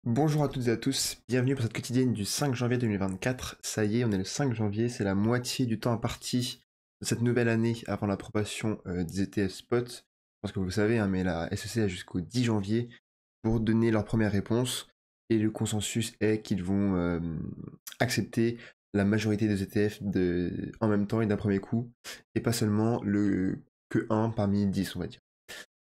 Bonjour à toutes et à tous, bienvenue pour cette quotidienne du 5 janvier 2024. Ça y est, on est le 5 janvier, c'est la moitié du temps imparti de cette nouvelle année avant l'approbation des ETF Spot. Je pense que vous le savez, hein, mais la SEC a jusqu'au 10 janvier pour donner leur première réponse. Et le consensus est qu'ils vont accepter la majorité des ETF en même temps et d'un premier coup, et pas seulement le que un parmi 10, on va dire.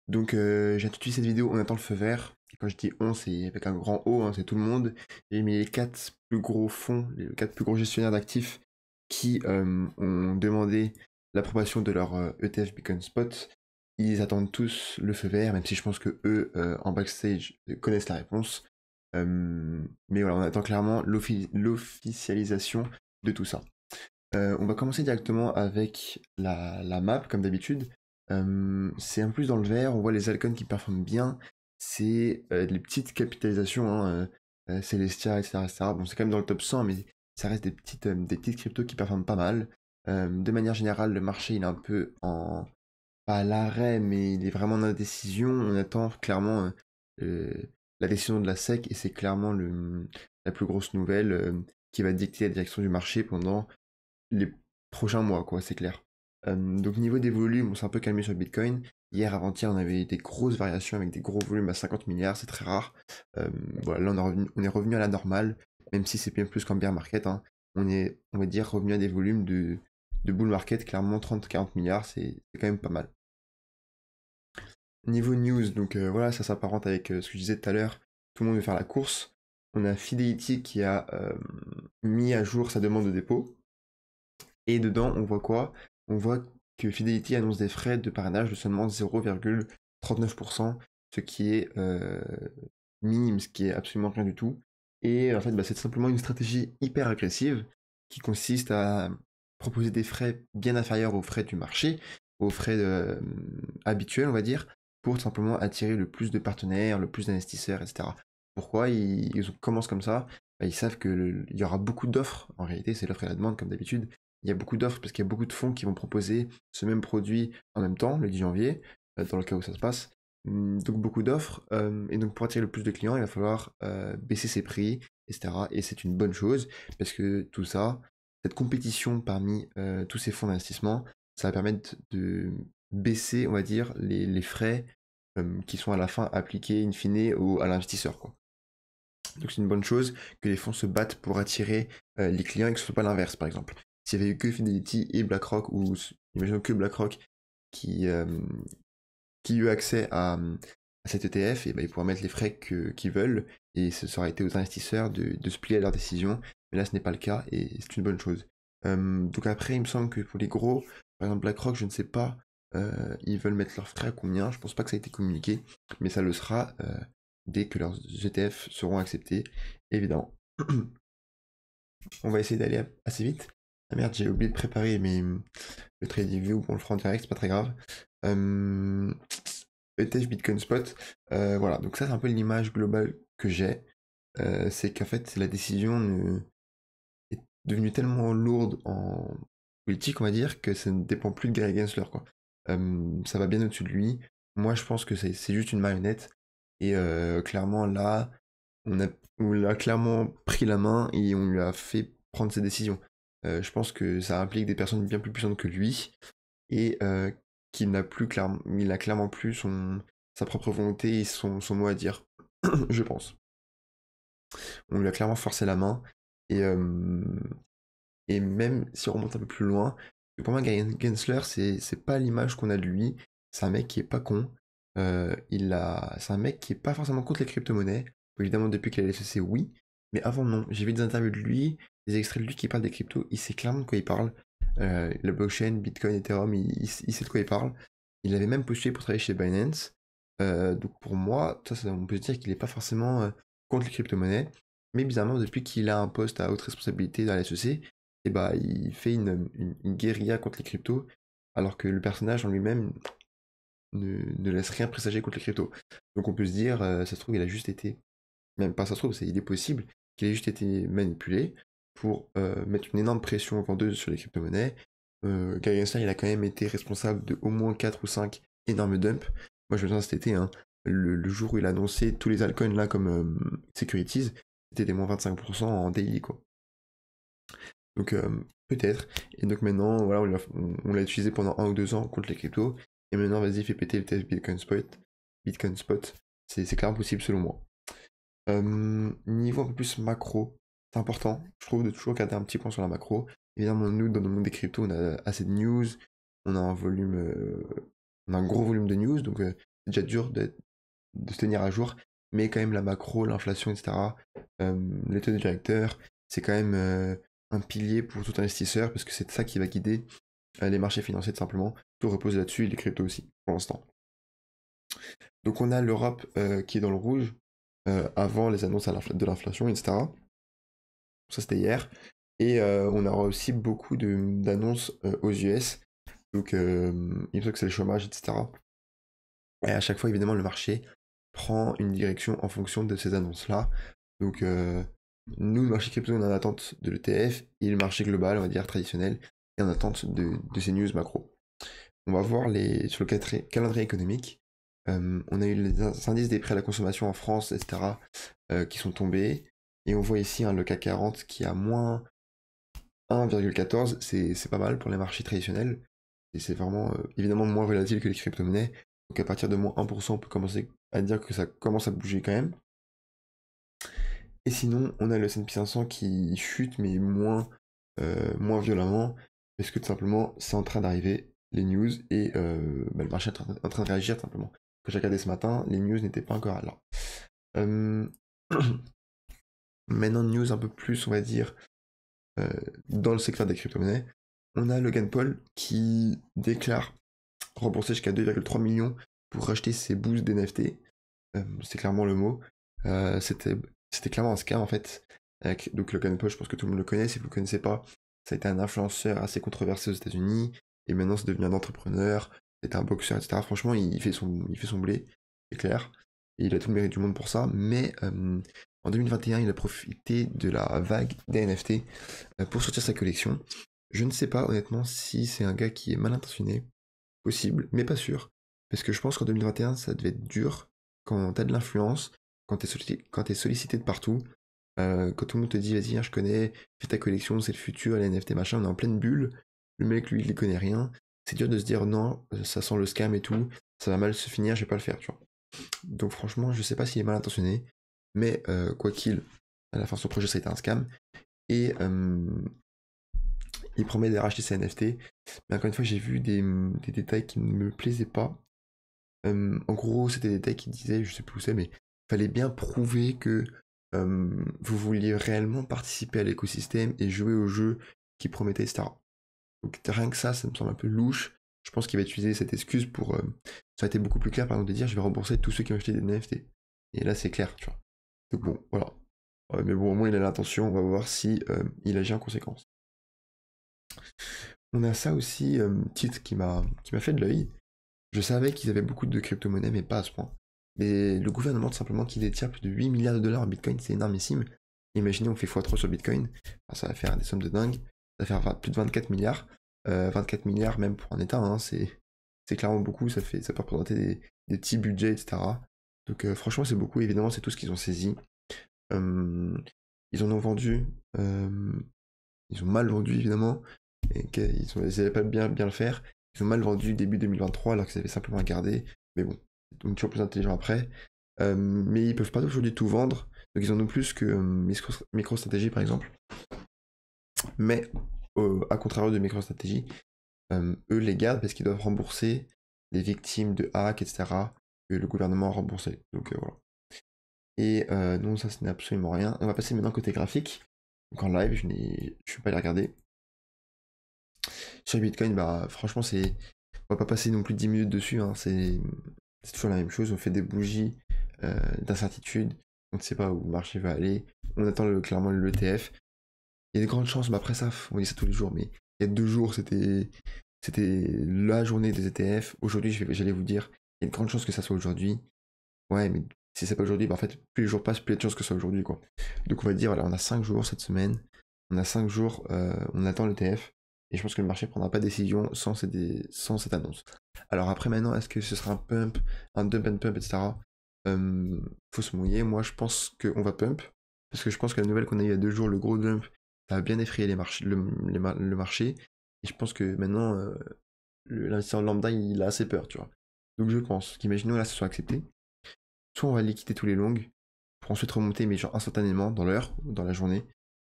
Donc j'ai intitulé cette vidéo On attend le feu vert. Et quand je dis on, c'est avec un grand O, hein, c'est tout le monde. J'ai mis les 4 plus gros fonds, les 4 plus gros gestionnaires d'actifs qui ont demandé l'approbation de leur ETF Bitcoin Spot. Ils attendent tous le feu vert, même si je pense que eux, en backstage, connaissent la réponse. Mais voilà, on attend clairement l'officialisation de tout ça. On va commencer directement avec la map, comme d'habitude. C'est un peu plus dans le vert, on voit les altcoins qui performent bien. C'est les petites capitalisations, hein, Celestia, etc., etc. Bon, c'est quand même dans le top 100, mais ça reste des petites cryptos qui performent pas mal. De manière générale, le marché il est un peu en... pas à l'arrêt, mais il est vraiment en indécision. On attend clairement euh, la décision de la SEC, et c'est clairement la plus grosse nouvelle qui va dicter la direction du marché pendant les prochains mois, quoi, c'est clair. Donc niveau des volumes, on s'est un peu calmé sur Bitcoin. Hier, avant-hier, on avait des grosses variations avec des gros volumes à 50 milliards, c'est très rare. Voilà, là on est revenu à la normale, même si c'est bien plus qu'en bear market, hein. On est, on va dire, revenu à des volumes de bull market, clairement 30-40 milliards, c'est quand même pas mal. Niveau news, donc voilà, ça s'apparente avec ce que je disais tout à l'heure, tout le monde veut faire la course. On a Fidelity qui a mis à jour sa demande de dépôt. Et dedans, on voit quoi? On voit que Fidelity annonce des frais de parrainage de seulement 0,39%, ce qui est minime, ce qui est absolument rien du tout. Et en fait, bah, c'est simplement une stratégie hyper agressive qui consiste à proposer des frais bien inférieurs aux frais du marché, aux frais habituels, on va dire, pour simplement attirer le plus de partenaires, le plus d'investisseurs, etc. Pourquoi ils commencent comme ça? Bah, ils savent qu'il y aura beaucoup d'offres. En réalité, c'est l'offre et la demande, comme d'habitude. Il y a beaucoup d'offres parce qu'il y a beaucoup de fonds qui vont proposer ce même produit en même temps, le 10 janvier, dans le cas où ça se passe. Donc beaucoup d'offres, et donc pour attirer le plus de clients, il va falloir baisser ses prix, etc. Et c'est une bonne chose parce que tout ça, cette compétition parmi tous ces fonds d'investissement, ça va permettre de baisser, on va dire, les frais qui sont à la fin appliqués in fine à l'investisseur, quoi. Donc c'est une bonne chose que les fonds se battent pour attirer les clients et que ce soit pas l'inverse, par exemple. S'il y avait eu que Fidelity et BlackRock, ou imaginons que BlackRock qui, euh, qui eut accès à cet ETF, et ben, ils pourraient mettre les frais qu'ils veulent, et ce sera été aux investisseurs de se plier à leurs décisions. Mais là, ce n'est pas le cas, et c'est une bonne chose. Donc après, il me semble que pour les gros, par exemple BlackRock, je ne sais pas, ils veulent mettre leurs frais à combien, je pense pas que ça a été communiqué, mais ça le sera dès que leurs ETF seront acceptés, évidemment. On va essayer d'aller assez vite. Ah merde, j'ai oublié de préparer le TradingView, bon, on le fera en direct, c'est pas très grave. ETF Bitcoin Spot, voilà, donc ça c'est un peu l'image globale que j'ai. C'est qu'en fait la décision est devenue tellement lourde en politique, on va dire, que ça ne dépend plus de Gary Gensler, quoi. Ça va bien au-dessus de lui. Moi je pense que c'est juste une marionnette. Et clairement là, on l'a clairement pris la main et on lui a fait prendre ses décisions. Je pense que ça implique des personnes bien plus puissantes que lui et qu'il n'a plus clairement, il a clairement plus sa propre volonté et son mot à dire, je pense. On lui a clairement forcé la main et, et même si on remonte un peu plus loin, pour moi Gary Gensler c'est pas l'image qu'on a de lui. C'est un mec qui est pas con. C'est un mec qui est pas forcément contre les crypto-monnaies. Évidemment, depuis qu'il a laissé, oui. Mais avant, non. J'ai vu des interviews de lui, des extraits de lui qui parle des cryptos. Il sait clairement de quoi il parle. La blockchain, Bitcoin, Ethereum, il sait de quoi il parle. Il avait même postulé pour travailler chez Binance. Donc pour moi, on peut se dire qu'il n'est pas forcément contre les crypto-monnaies. Mais bizarrement, depuis qu'il a un poste à haute responsabilité dans la SEC, et bah, il fait une guérilla contre les cryptos, alors que le personnage en lui-même ne laisse rien présager contre les cryptos. Donc on peut se dire, ça se trouve, il a juste été, même pas ça se trouve, il est possible qu'il ait juste été manipulé pour mettre une énorme pression vendeuse sur les crypto-monnaies. Gary Gensler, il a quand même été responsable de au moins 4 ou 5 énormes dumps. Moi je me souviens cet été, hein, le jour où il a annoncé tous les altcoins là comme Securities, c'était des moins 25% en daily quoi. Donc peut-être. Et donc maintenant, voilà, on l'a utilisé pendant 1 ou 2 ans contre les cryptos. Et maintenant, vas-y, fais péter le TF Bitcoin Spot. Bitcoin Spot. C'est clairement possible selon moi. Niveau un peu plus macro, c'est important, je trouve, de toujours garder un petit point sur la macro. Évidemment, nous, dans le monde des cryptos, on a assez de news, on a un volume, on a un gros volume de news, donc c'est déjà dur de se tenir à jour, mais quand même la macro, l'inflation, etc., les taux de directeur, c'est quand même un pilier pour tout investisseur, parce que c'est ça qui va guider les marchés financiers, tout simplement. Tout repose là-dessus, et les cryptos aussi, pour l'instant. Donc on a l'Europe qui est dans le rouge, avant les annonces de l'inflation, etc. Ça c'était hier. Et on aura aussi beaucoup d'annonces aux US. Donc il me semble que c'est le chômage, etc. Et à chaque fois, évidemment, le marché prend une direction en fonction de ces annonces-là. Donc nous, le marché crypto, on est en attente de l'ETF, et le marché global, on va dire traditionnel, est en attente de ces news macro. On va voir sur le calendrier économique. On a eu les indices des prix à la consommation en France, etc., qui sont tombés. Et on voit ici le CAC 40 qui a moins 1,14. C'est pas mal pour les marchés traditionnels. Et c'est vraiment, évidemment, moins volatile que les crypto-monnaies. Donc à partir de moins 1%, on peut commencer à dire que ça commence à bouger quand même. Et sinon, on a le S&P 500 qui chute, mais moins violemment, parce que tout simplement, c'est en train d'arriver, les news, et le marché est en train de réagir, tout simplement. Quand j'ai regardé ce matin, les news n'étaient pas encore là. Maintenant, news un peu plus, on va dire, dans le secteur des crypto-monnaies. On a Logan Paul qui déclare rembourser jusqu'à 2,3 millions pour racheter ses boosts d'NFT. C'est clairement le mot. C'était clairement un scam en fait. Donc Logan Paul, je pense que tout le monde le connaît. Si vous ne le connaissez pas, ça a été un influenceur assez controversé aux États-Unis. Et maintenant, c'est devenu un entrepreneur. C'est un boxeur, etc. Franchement, il fait son blé, c'est clair. Et il a tout le mérite du monde pour ça. Mais en 2021, il a profité de la vague des NFT pour sortir sa collection. Je ne sais pas honnêtement si c'est un gars qui est mal intentionné. Possible, mais pas sûr. Parce que je pense qu'en 2021, ça devait être dur quand t'as de l'influence, quand t'es sollicité de partout, quand tout le monde te dit vas-y, viens, je connais, fais ta collection, c'est le futur, les NFT, machin, on est en pleine bulle. Le mec, lui, il y connaît rien. C'est dur de se dire non, ça sent le scam et tout, ça va mal se finir, je vais pas le faire, tu vois. Donc franchement, je sais pas s'il est mal intentionné, mais quoi qu'il, à la fin, son projet, ça a été un scam. Et il promet de racheter ses NFT. Mais encore une fois, j'ai vu des détails qui ne me plaisaient pas. En gros, c'était des détails qui disaient, je sais plus où c'est, mais fallait bien prouver que vous vouliez réellement participer à l'écosystème et jouer au jeu qui promettait, etc. Donc rien que ça me semble un peu louche. Je pense qu'il va utiliser cette excuse pour... ça a été beaucoup plus clair, par exemple, de dire je vais rembourser tous ceux qui ont acheté des NFT. Et là, c'est clair, tu vois. Donc bon, voilà. Mais bon, au moins, il a l'intention, on va voir si il agit en conséquence. On a ça aussi, titre qui m'a fait de l'œil. Je savais qu'ils avaient beaucoup de crypto-monnaies, mais pas à ce point. Mais le gouvernement, tout simplement, qui détient plus de 8 milliards de dollars en Bitcoin, c'est énormissime. Imaginez, on fait x3 sur Bitcoin, enfin, ça va faire des sommes de dingue. Ça va faire plus de 24 milliards. 24 milliards même pour un État, hein, c'est clairement beaucoup, ça peut représenter des petits budgets, etc. Donc franchement, c'est beaucoup, évidemment, c'est tout ce qu'ils ont saisi. Ils en ont vendu, ils ont mal vendu, évidemment, et ils n'avaient pas bien le faire. Ils ont mal vendu début 2023 alors qu'ils avaient simplement à garder. Mais bon, on est toujours plus intelligent après. Mais ils peuvent pas aujourd'hui tout vendre. Donc ils en ont plus que MicroStrategy par exemple. Mais à contrario de MicroStrategy, eux les gardent parce qu'ils doivent rembourser les victimes de hacks, etc. que le gouvernement a remboursé. Donc voilà. Et non, ça ce n'est absolument rien. On va passer maintenant côté graphique. Donc en live, je ne vais pas les regarder. Sur Bitcoin, bah franchement, on va pas passer non plus 10 minutes dessus, hein. C'est toujours la même chose. On fait des bougies d'incertitude. On ne sait pas où le marché va aller. On attend clairement l'ETF. Il y a de grandes chances, mais après ça, on dit ça tous les jours, mais il y a 2 jours, c'était la journée des ETF. Aujourd'hui, j'allais vous dire, il y a de grandes chances que ça soit aujourd'hui. Ouais, mais si c'est pas aujourd'hui, bah en fait, plus les jours passent, plus il y a de chances que ce soit aujourd'hui, quoi. Donc on va dire, voilà, on a 5 jours cette semaine. On a 5 jours, on attend l'ETF. Et je pense que le marché ne prendra pas de décision sans cette annonce. Alors après maintenant, est-ce que ce sera un pump, un dump and pump, etc. Faut se mouiller. Moi, je pense qu'on va pump. Parce que je pense que la nouvelle qu'on a eu il y a 2 jours, le gros dump, ça a bien effrayé le marché. Et je pense que maintenant, l'investisseur lambda, il a assez peur, tu vois. Donc je pense qu'imaginons là, ça soit accepté. Soit on va liquider tous les longs pour ensuite remonter, mais genre instantanément, dans l'heure ou dans la journée,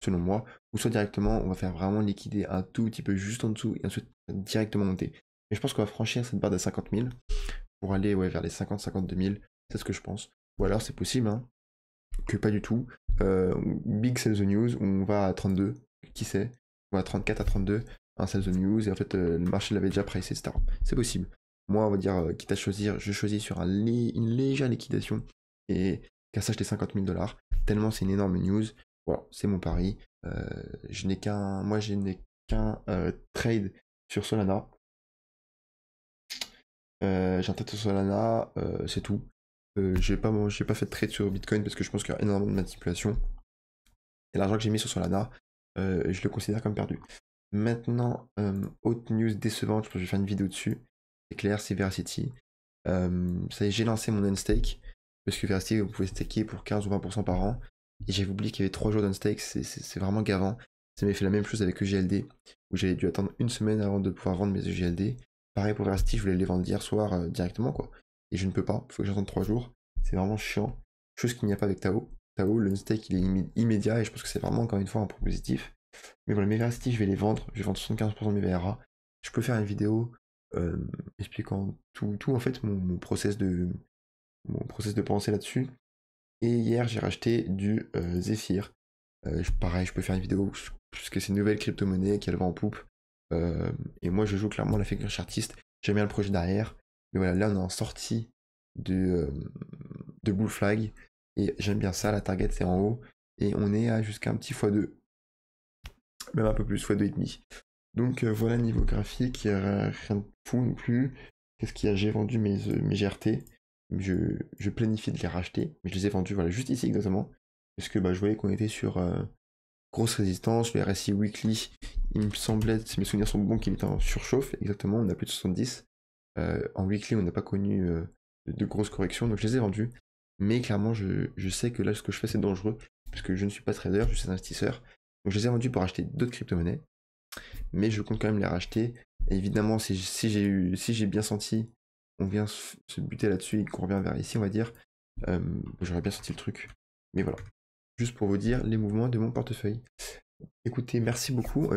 selon moi. Ou soit directement, on va faire vraiment liquider un tout petit peu juste en dessous et ensuite directement monter. Mais je pense qu'on va franchir cette barre de 50 000 pour aller ouais, vers les 50-52 000. C'est ce que je pense. Ou alors c'est possible hein, que pas du tout. Big sell the news, où on va à 32, qui sait, on va à 34 à 32, un sell the news, et en fait le marché l'avait déjà pricé, etc. C'est possible. Moi, on va dire, quitte à choisir, je choisis sur une légère liquidation et qu'à s'acheter 50 000 $, tellement c'est une énorme news. Voilà, c'est mon pari. Moi, je n'ai qu'un trade sur Solana. J'ai un trade sur Solana, c'est tout. J'ai pas fait de trade sur Bitcoin parce que je pense qu'il y a énormément de manipulation. Et l'argent que j'ai mis sur Solana, je le considère comme perdu. Maintenant, autre news décevante, je pense que je vais faire une vidéo dessus. C'est clair, c'est Veracity. Ça y est, j'ai lancé mon unstake. Parce que Veracity, vous pouvez staker pour 15 ou 20% par an. Et j'avais oublié qu'il y avait 3 jours d'unstake, c'est vraiment gavant. Ça m'avait fait la même chose avec EGLD, où j'avais dû attendre une semaine avant de pouvoir vendre mes EGLD. Pareil pour Veracity, je voulais les vendre hier soir directement, quoi. Et je ne peux pas, il faut que j'attende 3 jours. C'est vraiment chiant. Chose qu'il n'y a pas avec Tao. Tao, le unstake, il est immédiat, et je pense que c'est vraiment, encore une fois, un point positif. Mais voilà, mes Veracity, je vais les vendre. Je vais vendre 75% de mes VRA. Je peux faire une vidéo expliquant tout en fait, mon process de pensée là-dessus. Et hier, j'ai racheté du Zephyr. Pareil, je peux faire une vidéo puisque c'est une nouvelle crypto-monnaie qui a le vent en poupe. Et moi, je joue clairement la figure artiste. J'aime bien le projet derrière. Mais voilà, là, on est en sortie de Bull Flag. Et j'aime bien ça. La target, c'est en haut. Et on est à jusqu'à un petit x2. Même un peu plus, x2,5. Donc voilà, niveau graphique, il n'y a rien de fou non plus. Qu'est-ce qu'il y a? J'ai vendu mes GRT. Je planifie de les racheter, mais je les ai vendus voilà, juste ici exactement. Parce que bah, je voyais qu'on était sur grosse résistance. Le RSI weekly, il me semblait, si mes souvenirs sont bons, qu'il était en surchauffe. Exactement, on a plus de 70. En weekly, on n'a pas connu de grosses corrections, donc je les ai vendus. Mais clairement, je sais que là, ce que je fais, c'est dangereux. Parce que je ne suis pas trader, je suis investisseur. Donc je les ai vendus pour acheter d'autres crypto-monnaies. Mais je compte quand même les racheter. Et évidemment, si j'ai bien senti, on vient se buter là-dessus et qu'on revient vers ici, on va dire, j'aurais bien senti le truc. Mais voilà. Juste pour vous dire les mouvements de mon portefeuille. Écoutez, merci beaucoup.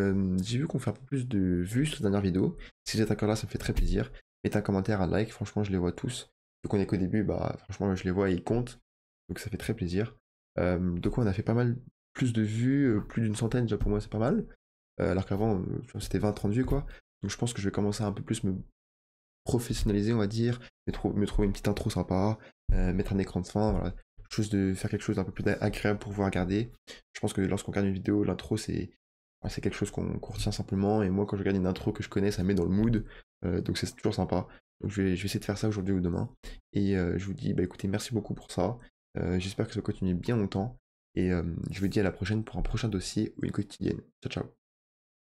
J'ai vu qu'on fait un peu plus de vues sur la dernière vidéo. Si vous êtes encore là, ça me fait très plaisir. Mettez un commentaire, un like. Franchement, je les vois tous. Donc on est qu'au début, bah franchement, je les vois et ils comptent. Donc ça fait très plaisir. Donc on a fait pas mal plus de vues, plus d'une centaine déjà pour moi, c'est pas mal. Alors qu'avant, c'était 20-30 vues quoi. Donc je pense que je vais commencer à un peu plus me professionnaliser, on va dire, me trouver une petite intro sympa, mettre un écran de fin, voilà. Faire quelque chose d'un peu plus agréable pour vous regarder. Je pense que lorsqu'on regarde une vidéo, l'intro c'est quelque chose qu'on retient simplement. Et moi, quand je regarde une intro que je connais, ça me met dans le mood. Donc c'est toujours sympa. Donc je vais essayer de faire ça aujourd'hui ou demain. Et je vous dis, bah écoutez, merci beaucoup pour ça. J'espère que ça va continuer bien longtemps. Et je vous dis à la prochaine pour un prochain dossier ou une quotidienne. Ciao, ciao.